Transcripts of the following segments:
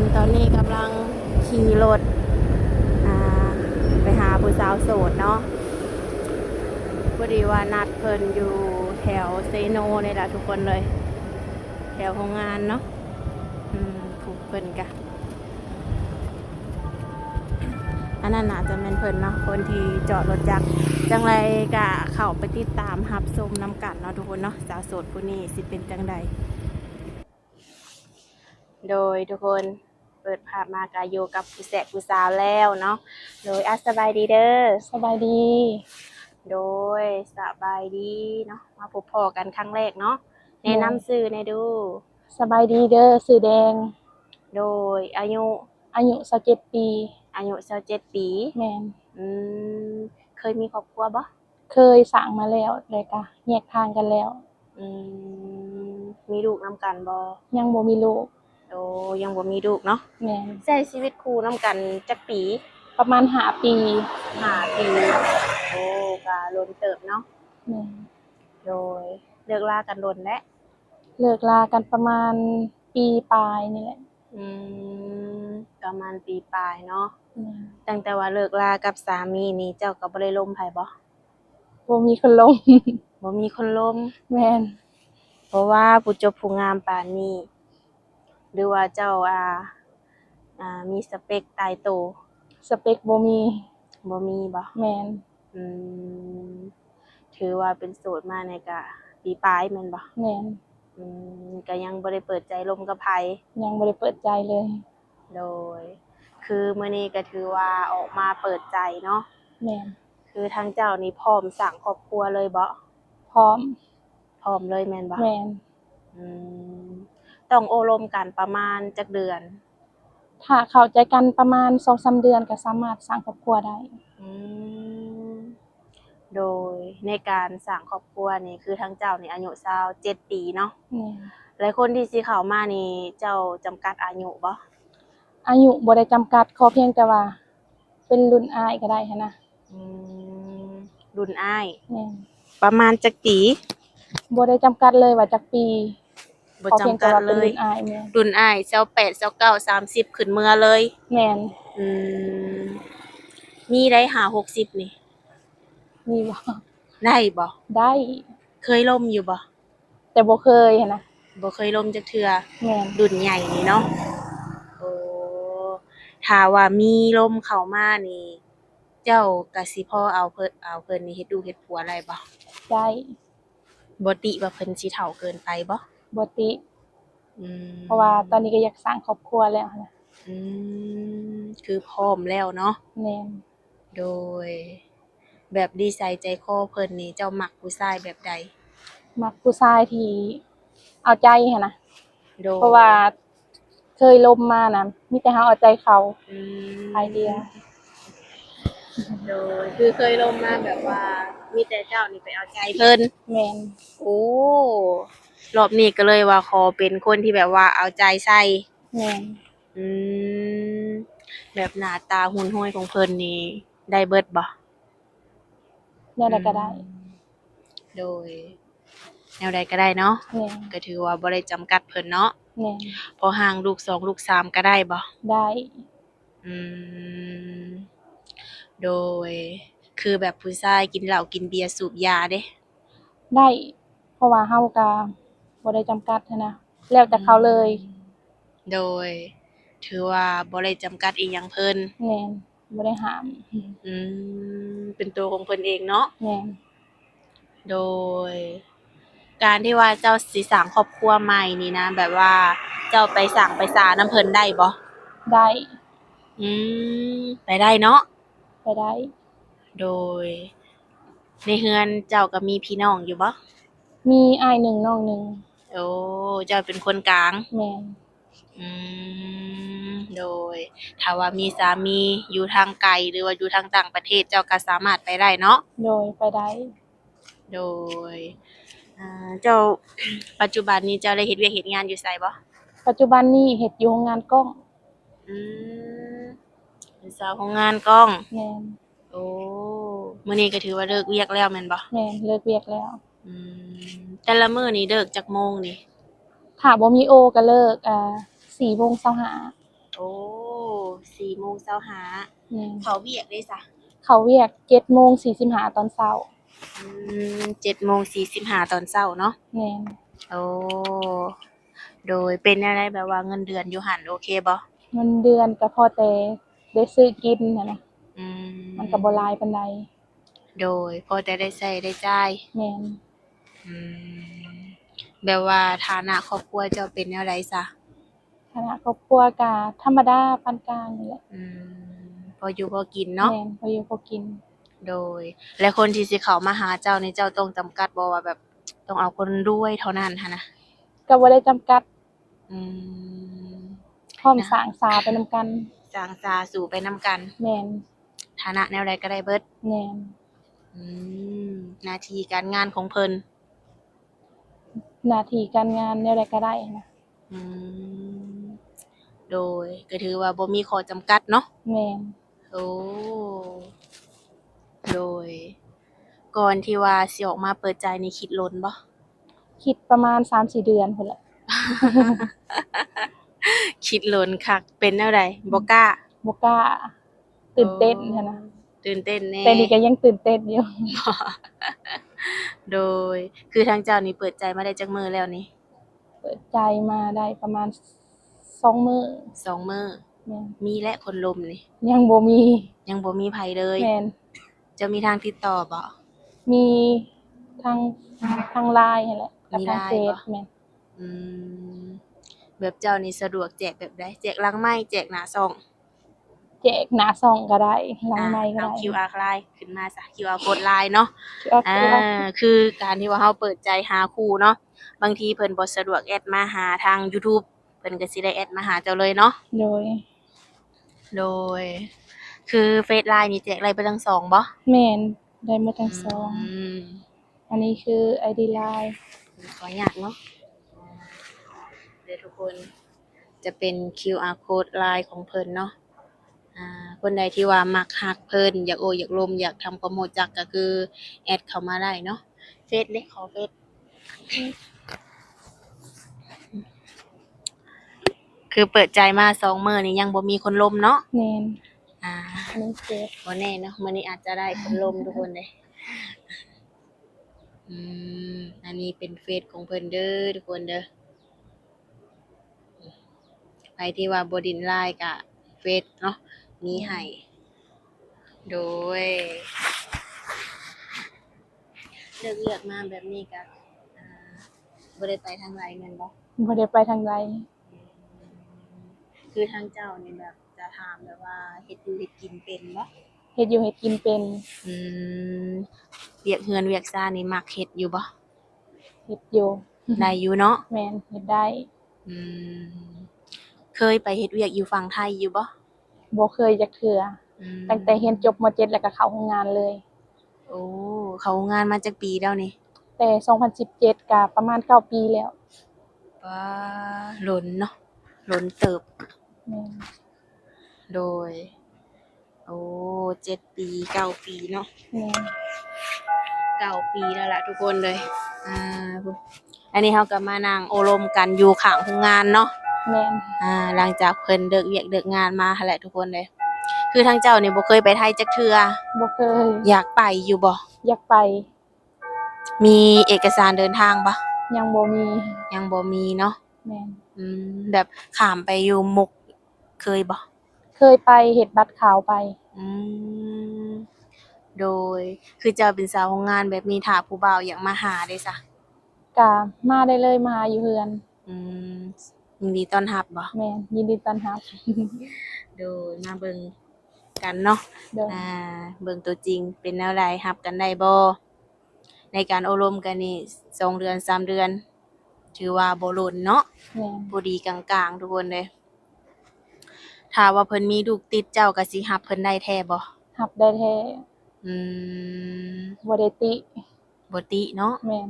คนตอนนี้กำลังขี่รถอ่าไปหาผู้สาวโสดเนาะพอดีว่านัดเพิ่นอยู่แถวเซโนนี่แหละทุกคนเลยแถวโรงงานเนาะผูกเพิ่นกะอันนั้นน่าจะเป็นเพิ่นเนาะคนที่จอดรถจักรจังไรกะเข้าไปติดตามรับชมน้ำกันเนาะทุกคนเนาะสาวโสดผู้นี้สิเป็นจังใดโดยทุกคนเปิดภาพมากาอยู่กับผู้แสบผู้สาวแล้วเนาะโดยสบายดีเด้อ สบายดี โดยสบายดีเนาะมาพบพอกันครั้งแรกเนาะแนะนำชื่อในอยดู สบายดีเด้อสื่อแดง โดยอายุ27 ปี อายุ27 ปีแม่นอืมเคยมีครอบครัวบ่เคยสร้างมาแล้วแล้วก็แยกทางกันแล้วอืมีลูกนำกันบ่ยังบ่มีลูกโอ้ยังบ่มีลูกเนาะแม่นใช้ชีวิตคู่นำกันจักปีประมาณ5 ปี 5 ปีโอ้ก็ล้นเติบเนาะแม่นโดยเลิกลากันล้นแล้ว เลิกลากันประมาณปีปลายนี่แหละอืมประมาณปีปลายเนาะแม่นตั้งแต่ว่าเลิกลากับสามีนี่เจ้าก็บ่ได้ล้มไผบ่บ่มีคนลง บ่มีคนล้ม แม่น เพราะว่าผู้จบผู้งามปานนี้หรือว่าเจ้ามีสเปคตายตัวสเปคบ่มี บ่มีบ่ แม่นอืมถือว่าเป็นโสดมาในกะปีปลายแม่นบ่แม่นก็ยังบ่ได้เปิดใจลมกับไผยังบ่ได้เปิดใจเลย โดยคือมื้อนี้ก็ถือว่าออกมาเปิดใจเนาะแม่นคือทางเจ้านี่พร้อมสร้างครอบครัวเลยบ่พร้อมเลยแม่นบ่แม่นอืมต้องโอ้ลมกันประมาณจักเดือนถ้าเข้าใจกันประมาณ 2-3 เดือนก็สามารถสร้างครอบครัวได้อืมโดยในการสร้างครอบครัวนี่คือทางเจ้านี่อายุ27 ปีเนาะแม่นหลายคนที่สิเข้ามานี่เจ้าจำกัดอายุบ่ อายุบ่ได้จำกัดขอเพียงแต่ว่าเป็นรุ่นอ้ายก็ได้หั้นนะอืมรุ่นอ้ายแม่นประมาณจักปีบ่ได้จำกัดเลยว่าจักปีบ่จำกัดเลย รุ่นอ้ายแม่นรุ่นอ้าย28 29 30ขึ้นเมื่อเลยแม่นอืมมีได้50 60นี่มีบ่ได้บ่ได้เคยล่มอยู่บ่แต่บ่เคยหั้นนะบ่เคยล่มจักเทื่อแม่นรุ่นใหญ่นี่เนาะโอ้ถ้าว่ามีลมเข้ามานี่เจ้าก็สิพอเอาเพิ่นนี่เฮ็ดลูกเฮ็ดผัวได้บ่ได้บ่ติว่าเพิ่นสิเฒ่าเกินไปบ่บ่ติอืมเพราะว่าตอนนี้ก็อยากสร้างครอบครัวแล้วหั้นนะอืคือพร้อมแล้วเนาะแม่นโดยแบบนิสัยใจคอเพิ่นนี่เจ้ามักผู้ชายแบบใดมักผู้ชายที่เอาใจหั้นนะโดยเพราะว่าเคยลมมาน่ะมีแต่เฮาเอาใจเขาอืมฝ่ายเดียวโดยคือเคยลมมาแบบว่ามีแต่เจ้านี่ไปเอาใจเพิ่นแม่นโอ้รอบนี้ก็เลยว่าขอเป็นคนที่แบบว่าเอาใจใส่แม่นอืมแบบหน้าตาหุ่นห้อยของเพิ่นนี่ได้เบิดบ่แนวใดก็ได้โดยแนวใดก็ได้เนาะแม่นก็ถือว่าบ่ได้จำกัดเพิ่นเนาะแม่นพอห่างลูก2ลูก3ก็ได้บ่ได้อืมโดยคือแบบผู้ชายกินเหล้ากินเบียร์สูบยาเด้ได้เพราะว่าเฮาก็บ่ได้จำกัดหั้นนะแล้วแต่เขาเลย โดยถือว่าบ่ได้จำกัดอิหยังเพิ่นแม่นบ่ได้ห้ามอืเป็นตัวของเพิ่นเองเนาะแม่นโดยการที่ว่าเจ้าสิสร้างครอบครัวใหม่นี่นะแบบว่าเจ้าไปสร้างไปสานำเพิ่นได้บ่ได้อืไปได้เนาะไปได้ โดยในเฮือนเจ้าก็มีพี่น้องอยู่บ่มีอ้ายหนึ่งน้องหนึ่งโอ้เจ้าเป็นคนกลางแม่นอืโดยถ้าว่ามีสามีอยู่ทางไกลหรือว่าอยู่ทางต่างประเทศเจ้าก็สามารถไปได้เนาะโดยไปได้โดยเจ้า ปัจจุบันนี้เจ้าได้เฮ็ดเวียกเฮ็ดงานอยู่ไสบ่ปัจจุบันนี้เฮ็ดอยู่โรงงานกล้องอืมเป็นสาวของงานกล้องแม่นโอ้มื้อนี้ก็ถือว่าเลิกเวียกแล้วแม่นบ่แม่นเลิกเวียกแล้วอืแต่ละมื้อนี้เลิกจักโมงนี่ถ้าบ่มีโอก็เลิก4:25นโอ้ โอ้4 โมงเช้าหา แม่น เขาเวียกได้ซะ เข้าเวียก7:45ตอนเช้า 7:45ตอนเช้าเนาะ แม่น โอ้โดยเป็นแนวใดแบบว่าเงินเดือนอยู่หันโอเคบ่ เงินเดือนก็พอแต่ได้ซื้อกินน่ะนะ อื มันก็บ่หลายปานใด โดยพอแต่ได้ใช้ได้จ่าย แม่น อืมแบบว่าฐานะครอบครัวเจ้าเป็นแนวใดซะ ฐานะครอบครัวก็ธรรมดาปานกลางนี่แหละ พออยู่พอกินเนาะ แม่นพออยู่พอกิน โดย และคนที่สิเข้ามาหาเจ้านี่เจ้าต้องจำกัดบ่ว่าแบบต้องเอาคนรวยเท่านั้นหันนะ ก็บ่ได้จำกัด อืม พร้อมสร้างสาไปนำกัน สร้างสาสู่ไปนำกัน แม่น ฐานะแนวใดก็ได้เบิด แม่น อืมหน้าที่การงานของเพิ่น หน้าที่การงานแนวใดก็ได้นะ อืมโดยก็ถือว่าบ่มีข้อจำกัดเนาะ แม่น โอ้โดย ก่อนที่ว่าสิออกมาเปิดใจนี่คิดลนบ่ คิดประมาณ 3-4 เดือนพุ่นแหละ คิดลนคักเป็นแนวใดบ่กล้า บ่กล้าตื่นเต้นหั้นนะ ตื่นเต้นแน่ แต่นี่ก็ยังตื่นเต้นอยู่ โดยคือทางเจ้านี่เปิดใจมาได้จักมื้อแล้วนี่ เปิดใจมาได้ประมาณ2มื้อ 2 มื้อ แม่น มีและคนลมนี่ ยังบ่มี ยังบ่มีไผเลย แม่น จะมีทางติดต่อบ่ มีทาง LINE นั่นแหละกับ มี ทาง LINE เฟซ บ่ แม่น อืมแบบเจ้านี่สะดวกแจกแบบใดแจกหลังไม้แจกหน้าซ่อง แจกหน้าช่องก็ได้หลังไมค์ก็ เอา ได้ QR Line ขึ้นมาซะ QR Code Line เนาะ QR คือการที่ว่าเราเปิดใจหาคู่เนาะบางทีเพิ่นบ่สะดวกแอดมาหาทาง YouTube เพิ่นก็สิได้แอดมาหาเจ้าเลยเนาะ โดย โดย คือเฟซ Line นี่แจกได้เบิดทั้งสองบ่ แม่นได้หมดทั้งสอง อืม อันนี้คือ ID LINE ขออนุญาตเนาะเดี๋ยวทุกคนจะเป็น QR Code Line ของเพิ่นเนาะคนใดที่ว่ามักฮักเพิ่นอยากโอ้อยากลมอยากทำความรู้จักก็คือแอดเข้ามาได้เนาะเฟซเด้ขอเฟซคือเปิดใจมา2 มื้อนี่ยังบ่มีคนลมเนาะ แม่น อ่า อันนี้เฟซ บ่แน่เนาะมื้อนี้อาจจะได้คนลมทุกคนเลยอันนี้เป็นเฟซของเพิ่นเด้อทุกคนเด้อใครที่ว่าบ่ดินไลน์ก็เฟซเนาะมีให้โดยเลือกมาแบบนี้ก็บ่ได้ไปทางไลน์แม่นบ่ บ่ได้ไปทางใด คือทางเจ้านี่แบบจะถามแบบว่าเฮ็ดอยู่เฮ็ดกินเป็นบ่ เฮ็ดอยู่เฮ็ดกินเป็น อืมเวียกเฮือนเวียกซ่านนี่มักเฮ็ดอยู่บ่ เฮ็ดอยู่ ได้อยู่เนาะ แม่นเฮ็ดได้ อืมเคยไปเฮ็ดเวียกอยู่ฝั่งไทยอยู่บ่ บ่เคยจักเทื่อ ตั้งแต่เรียนจบม.7 แล้วก็เข้าโรงงานเลย โอ้เข้าโรงงานมาจักปีแล้วนี่ แต่2017ก็ประมาณ9ปีแล้ว ว้าหล้นเนาะหล้นเติบ แม่น โดย โอ้7 ปี 9 ปีเนาะ แม่น 9 ปีแล้วล่ะทุกคนเลยพุ่นอันนี้เราก็มานั่งโอลมกันอยู่ข้างโรงงานเนาะ แม่น หลังจากเพิ่นเลิกเวียกเลิกงานมาหั่นแหละทุกคนเลย คือทางเจ้านี่บ่เคยไปไทยจักเทื่อ บ่เคย อยากไปอยู่บ่ อยากไป มีเอกสารเดินทางบ่ ยังบ่มี ยังบ่มีเนาะ แม่น แบบข้ามไปอยู่มุกเคยบ่ เคยไปเฮ็ดบัตรขาวไป อืมโดยคือเจ้าเป็นสาวโรงงานแบบนี้ถ้าผู้บ่าวอยากมาหาได้ซะ ก็มาได้เลยมาอยู่เฮือน อืมยินดีต้อนรับบ่ แม่นยินดีต้อนรับ โดยมาเบิ่งกันเนาะ เด้อ เบิ่งตัวจริงเป็นแนวใดรับกันได้บ่ในการอบรมกันนี่2 เดือน 3 เดือน ถือว่าบ่ล้นเนาะ แม่น พอดีกลางๆทุกคนเลยถ้าว่าเพิ่นมีลูกติดเจ้าก็สิรับเพิ่นได้แท้บ่ รับได้แท้ อืม บ่ได้ติ บ่ติเนาะ แม่น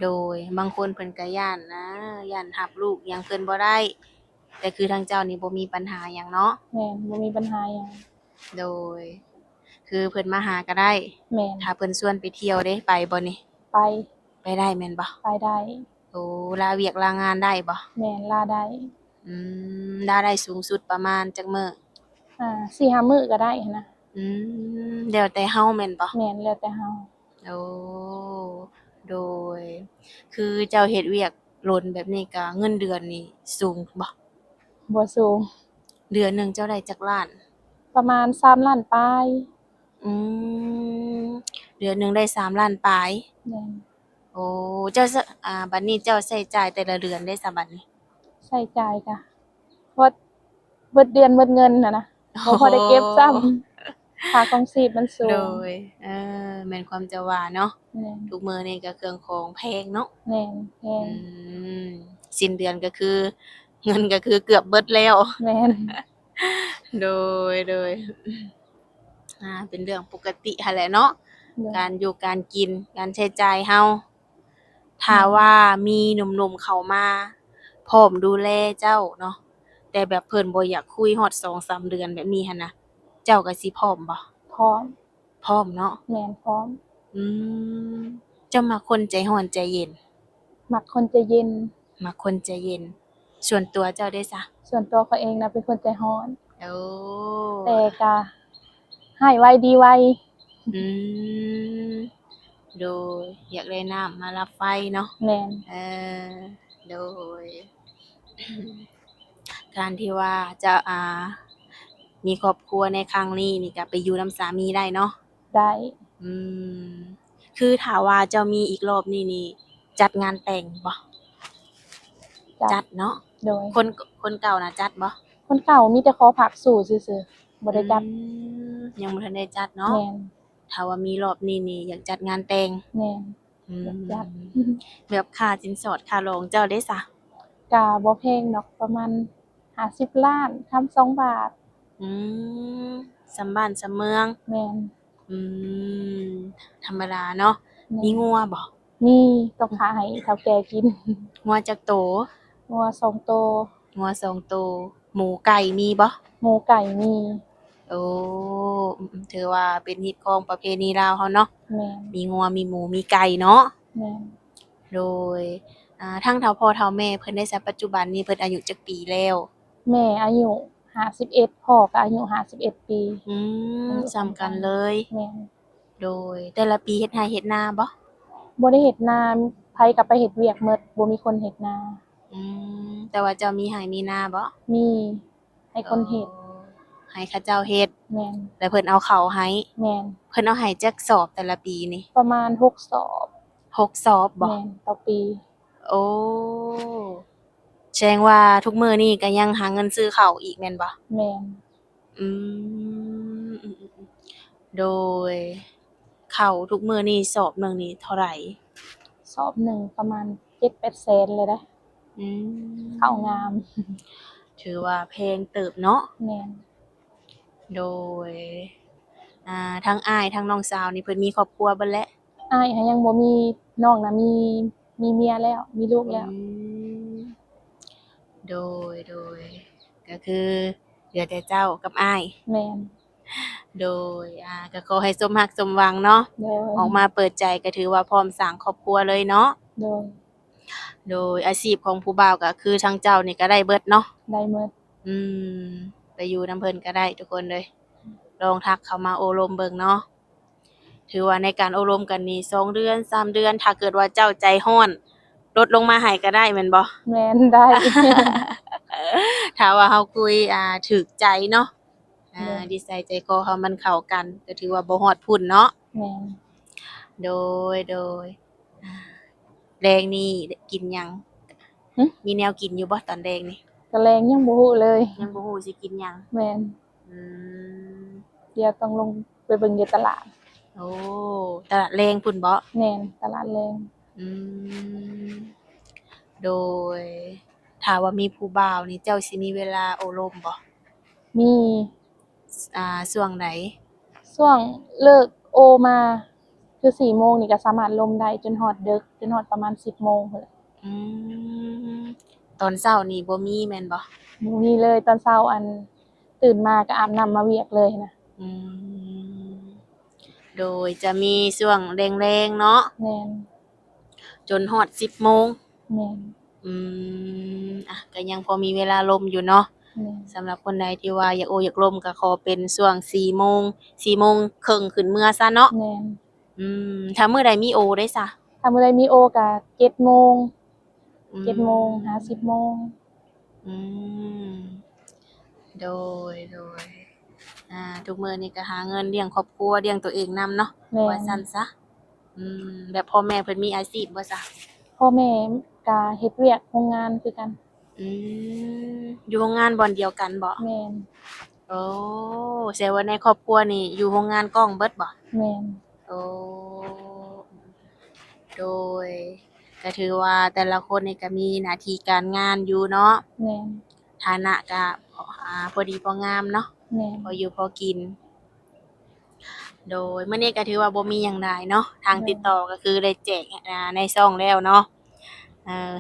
โดยบางคนเพิ่นก็ย้านนะย้านรับลูกหยังเพิ่นบ่ได้ แต่คือทางเจ้านี่บ่มีปัญหาหยังเนาะ แม่นบ่มีปัญหาหยัง โดย คือเพิ่นมาหาก็ได้ แม่น ถ้าเพิ่นชวนไปเที่ยวเด้ไปบ่นี่ ไป ไปได้แม่นบ่ ไปได้ โอ้ลาเวียกลางานได้บ่ แม่นลาได้ อืได้สูงสุดประมาณจักมื้อ 4-5 มื้อก็ได้หั้นนะอืแล้วแต่เฮาแม่นบ่แม่นแล้วแต่เฮาโอ้โดย คือเจ้าเฮ็ดเวียกโลนแบบนี้ก็เงินเดือนนี่สูงบ่บ่สูงเดือนหนึ่งเจ้าได้จักล้านประมาณ3ล้านปลายอืมเดือนหนึ่งได้3,000,000ปลายแม่นโอ้เจ้าบัดนี้เจ้าใช้จ่ายแต่ละเดือนได้ซะบัดนี้ ใช้จ่ายก็เบิดเบิดเดือนเบิดเงินน่ะนะบ่พอได้เก็บซ้ำค่าครองชีพมันสูโดงยแม่นความเจ้าว่าเนาะแม่นทุกมื้อนี้ก็เครื่องของแพงเนาะแม่นแพอืงมสิ้นเดือนก็คือเงินก็คือเกือบเบิดแล้ว แม่นโดยเป็นเรื่องปกติหั้นแหละเนาะโดยการอยู่การกินการใช้จ่ายเฮาถ้าว่ามีหนุ่มๆเข้ามาพร้อมดูแลเจ้าเนาะแต่แบบเพิ่นบ่อยากคุยฮอด2-3เดือนแบบนี้หั้นนะเจ้าก็สิพร้อมบ่พร้อมพร้อมเนาะแม่นพร้อมอืมเจ้ามักคนใจร้อนใจเย็นมักคนใจเย็นมักคนใจเย็นส่วนตัวเจ้าได้ซะส่วนตัวเขาเองนะเป็นคนใจร้อน โอ้แต่ก็ให้ไวดีไวอืมโดยอยากได้น้ำมารับไฟเนาะแม่นเออโดยการที่ว่าจะมีครอบครัวในครั้งนี้นี่ก็ไปอยู่นำสามีได้เนาะได้อืมคือถ้าว่าเจ้ามีอีกรอบนี้นี่จัดงานแต่งบ่จัดเนาะโดยคนเก่าน่ะจัดบ่คนเก่ามีแต่ขอผักสู่ซื่อๆบ่ได้จัดยังบ่ทันได้จัดเนาะแม่นถ้าว่ามีรอบนี้นี่อยากจัดงานแต่งแม่นอือยากจัด มแบบค่าสินสอดค่ารองเจ้าได้ซะ ก็บ่แพงดอกประมาณ50ล้านคำ2บาทอืมสำบ้านสำเมืองแม่นอืมธรรมดาเนาะมีแม่นงัวบ่มีต้องหาให้เฒ่าแก่กิน งัวจักโตงัว2ตัวงัว2โตหมูไก่มีบ่หมูไก่มี โอ้ถือว่าเป็นฮิตของประเพณีลาวเฮาเนาะแม่นมีงัวมีหมูมีไก่เนาะแม่นโดยทั้งเฒ่าพ่อเฒ่าแม่เพิ่นได้ซะปัจจุบันนี้เพิ่นอายุจักปีแล้ว แม่อายุ51พ่อก็อายุ51ปีอือายุส่ำกันเลย แม่น โดยแต่ละปีเฮ็ดไร่เฮ็ดนาบ่บ่ได้เฮ็ดนาไผก็ไปเฮ็ดเวียกหมดบ่มีคนเฮ็ดนา อืแต่ว่าเจ้ามีไร่มีนาบ่ มีให้คนเฮ็ดให้เขาเจ้าเฮ็ดแม่นแล้วเพิ่นเอาเข้าวให้แม่นเพิ่นเอาให้จักสอบแต่ละปีนี่ประมาณ6สอบ6สอบบ่แม่นต่อปี โอ้แสดงว่าทุกมื้อนี้ก็ยังหาเงินซื้อข้าวอีกแม่นบ่แม่นอืมโดยข้าวทุกมื้อนี้สอบหนึ่งนี่เท่าไรสอบหนึ่งประมาณ7-8แสนเลยเด้อืข้าวงาม ถือว่าแพงเติบเนาะแม่นโดยทั้งอ้ายทั้งน้องสาวนี่เพิ่นมีครอบครัวเบิดแล้วอ้ายหั้นยังบ่มีน้องน่ะมีเมียแล้วมีลูกแล้วมโดยก็คือเหลือแต่เจ้ากับอ้าย แม่นโดยก็ขอให้สมรักสมหวังเนาะโดยออกมาเปิดใจก็ถือว่าพร้อมสร้างครอบครัวเลยเนาะโดยโดยอาชีพของผู้บ่าวก็คือทางเจ้านี่ก็ได้เบิดเนาะได้หมดอืมไปอยู่นำเพิ่นก็ได้ทุกคนเลยลองทักเข้ามาโอ้ลมเบิ่งเนาะถือว่าในการอบรมกันนี่2เดือน3เดือนถ้าเกิดว่าเจ้าใจร้อนลดลงมาให้ก็ได้แม่นบ่ แม่นได้ ถ้าว่าเฮาคุยถูกใจเนาะแม่นนิสัยใจคอเฮามันเข้ากันก็ถือว่าบ่ฮอดพุ่นเนาะ แม่นโดยอ่าแรงนี่กินหยังมีแนวกินอยู่บ่ตอนแลงนี่กะแลงยังบ่ฮู้เลย ยังบ่ฮู้สิกินหยังแม่นอืมเดี๋ยวต้องลงไปเบิ่งอยู่ตลาดโอ้ตลาดแรงพุ่นบ่แม่นตลาดแรง อืมโดยถ้าว่ามีผู้บ่าวนี่เจ้าสิมีเวลาโอ้ลมบ่มี ช่วงไหนช่วงเลิกโอมาคือ4โมงนี่ก็สามารถลมได้จนฮอดดึกจนฮอดประมาณ10โมงพู้นแหละอืมตอนเช้านี่บ่มีแม่นบ่บ่มีเลยตอนเช้าตื่นมาก็อาบน้ำมาเวียกเลยนะอืมโดยจะมีช่วงแรงๆเนาะแม่นจนฮอด10โมงแม่น อืมก็ยังพอมีเวลาลมอยู่เนาะ แม่น สำหรับคนใดที่ว่าอยากโออยากลมก็ขอเป็นช่วง4โมง4โมงครึ่งขึ้นเมื่อซะเนาะ แม่น ถ้ามื้อใดมีโอได้ซะ ถ้ามื้อใดมีโอก็7โมง อืม 7โมงหา10โมง อืมโดยทุกมื้อนี้ก็หาเงินเลี้ยงครอบครัวเลี้ยงตัวเองนำเนาะ แม่น ว่าซั่นซะแบบพ่อแม่เพิ่นมีอาชีพบ่ซะ พ่อแม่ก็เฮ็ดเวียกโรงงานคือกัน อือยู่โรงงานบ่อนเดียวกันบ่ แม่น โอ้แสดงว่าในครอบครัวนี่อยู่โรงงานกล้องเบิดบ่ แม่น โอ้โดยก็ถือว่าแต่ละคนนี่ก็มีหน้าที่การงานอยู่เนาะ แม่น ฐานะก็พอดีพองามเนาะ แม่น พออยู่พอกิน โดยมื้อนี้ก็ถือว่าบ่มีหยังหลายเนาะทางติดต่อก็คือได้แจ้งในช่องแล้วเนาะ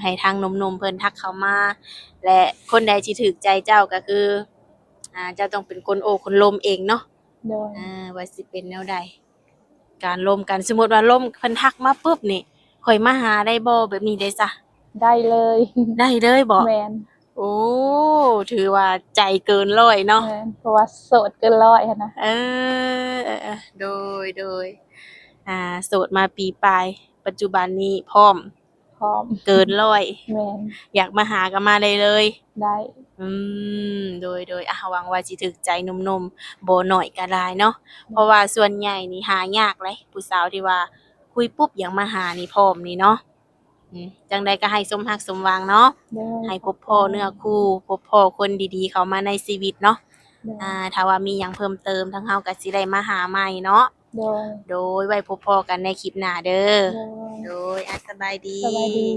ให้ทางหนุ่มๆเพิ่นทักเข้ามา และคนใดที่ถูกใจเจ้าก็คือเจ้าต้องเป็นคนโอ้คนลมเองเนาะ โดย ว่าสิเป็นแนวใดการล่มกันสมมุติว่าล่มเพิ่นทักมาปุ๊บนี่ข่อยมาหาได้บ่แบบนี้ได้ซะ ได้เลย ได้เลยบ่ แม่น โอ้ถือว่าใจเกินร้อยเนาะ แม่นเพราะว่าโสดเกิน100หั้นนะ โดยโสดมาปีปลายปัจจุบันนี้พร้อม พร้อม เกินร้อย แม่น อยากมาหาก็มาได้เลย ได้ โดยหวังว่าสิถูกใจหนุ่มๆบ่น้อยก็ได้เนาะเพราะว่าส่วนใหญ่นี่หายากเลยผู้สาวที่ว่าคุยปุ๊บอยากมาหานี่พร้อมนี่เนาะจังใดก็ให้สมรักสมหวังเนาะ โดย ให้พบพ่อเนื้อคู่พบพ่อคนดีๆเข้ามาในชีวิตเนาะ โดย ถ้าว่ามีหยังเพิ่มเติมทางเฮาก็สิได้มาหาใหม่เนาะ โดย โดยไว้พบพ่อกันในคลิปหน้าเด้อ โดย โดยสบายดี สบายดี